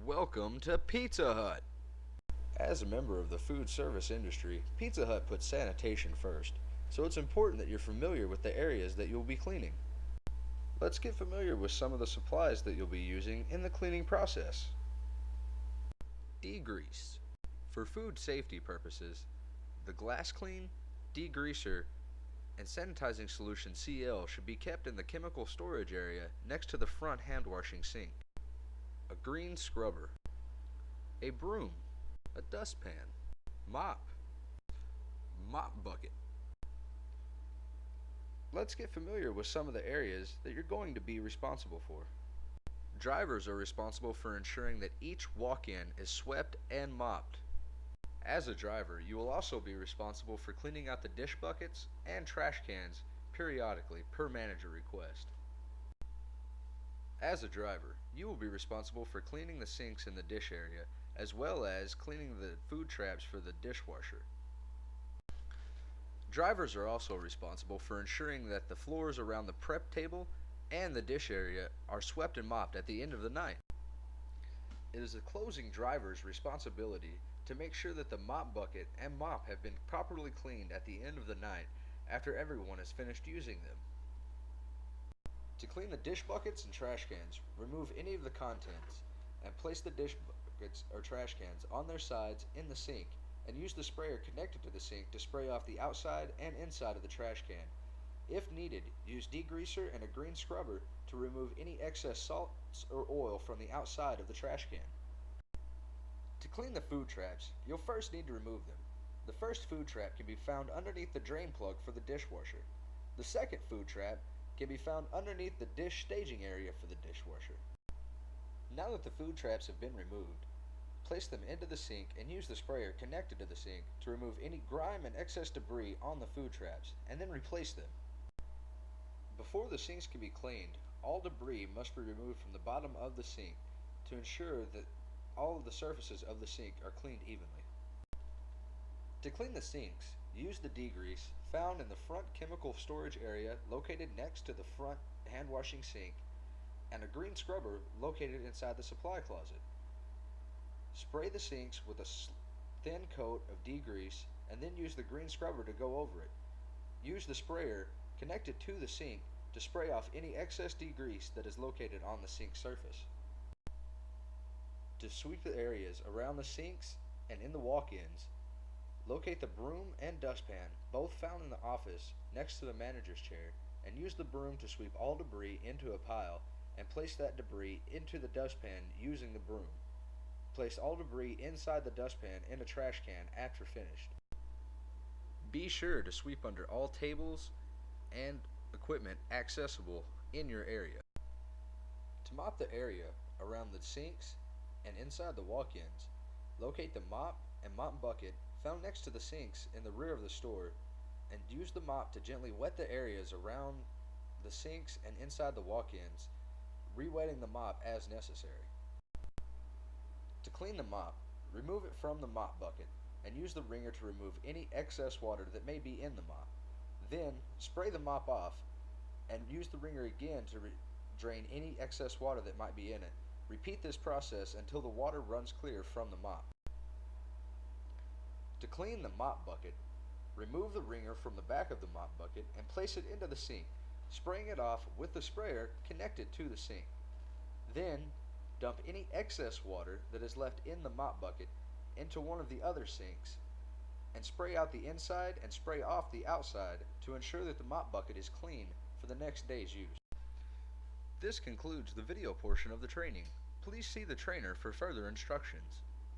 Welcome to Pizza Hut. As a member of the food service industry, Pizza Hut puts sanitation first, so it's important that you're familiar with the areas that you'll be cleaning. Let's get familiar with some of the supplies that you'll be using in the cleaning process. Degrease. For food safety purposes, the glass clean, degreaser, and sanitizing solution CL should be kept in the chemical storage area next to the front hand washing sink. A green scrubber, a broom, a dustpan, mop bucket. Let's get familiar with some of the areas that you're going to be responsible for. Drivers are responsible for ensuring that each walk-in is swept and mopped. As a driver, you will also be responsible for cleaning out the dish buckets and trash cans periodically per manager request. As a driver, you will be responsible for cleaning the sinks in the dish area, as well as cleaning the food traps for the dishwasher. Drivers are also responsible for ensuring that the floors around the prep table and the dish area are swept and mopped at the end of the night. It is the closing driver's responsibility to make sure that the mop bucket and mop have been properly cleaned at the end of the night after everyone has finished using them. To clean the dish buckets and trash cans, remove any of the contents and place the dish buckets or trash cans on their sides in the sink and use the sprayer connected to the sink to spray off the outside and inside of the trash can. If needed, use degreaser and a green scrubber to remove any excess salts or oil from the outside of the trash can. To clean the food traps, you'll first need to remove them. The first food trap can be found underneath the drain plug for the dishwasher. The second food trap can be found underneath the dish staging area for the dishwasher. Now that the food traps have been removed, place them into the sink and use the sprayer connected to the sink to remove any grime and excess debris on the food traps, and then replace them. Before the sinks can be cleaned, all debris must be removed from the bottom of the sink to ensure that all of the surfaces of the sink are cleaned evenly. To clean the sinks, use the degrease found in the front chemical storage area located next to the front hand washing sink and a green scrubber located inside the supply closet. Spray the sinks with a thin coat of degrease and then use the green scrubber to go over it. Use the sprayer connected to the sink to spray off any excess degrease that is located on the sink surface. To sweep the areas around the sinks and in the walk-ins, locate the broom and dustpan, both found in the office next to the manager's chair, and use the broom to sweep all debris into a pile and place that debris into the dustpan using the broom. Place all debris inside the dustpan in a trash can after finished. Be sure to sweep under all tables and equipment accessible in your area. To mop the area around the sinks and inside the walk-ins, locate the mop and mop bucket found next to the sinks in the rear of the store and use the mop to gently wet the areas around the sinks and inside the walk-ins, re-wetting the mop as necessary. To clean the mop, remove it from the mop bucket and use the wringer to remove any excess water that may be in the mop. Then, spray the mop off and use the wringer again to drain any excess water that might be in it. Repeat this process until the water runs clear from the mop. To clean the mop bucket, remove the wringer from the back of the mop bucket and place it into the sink, spraying it off with the sprayer connected to the sink. Then, dump any excess water that is left in the mop bucket into one of the other sinks and spray out the inside and spray off the outside to ensure that the mop bucket is clean for the next day's use. This concludes the video portion of the training. Please see the trainer for further instructions.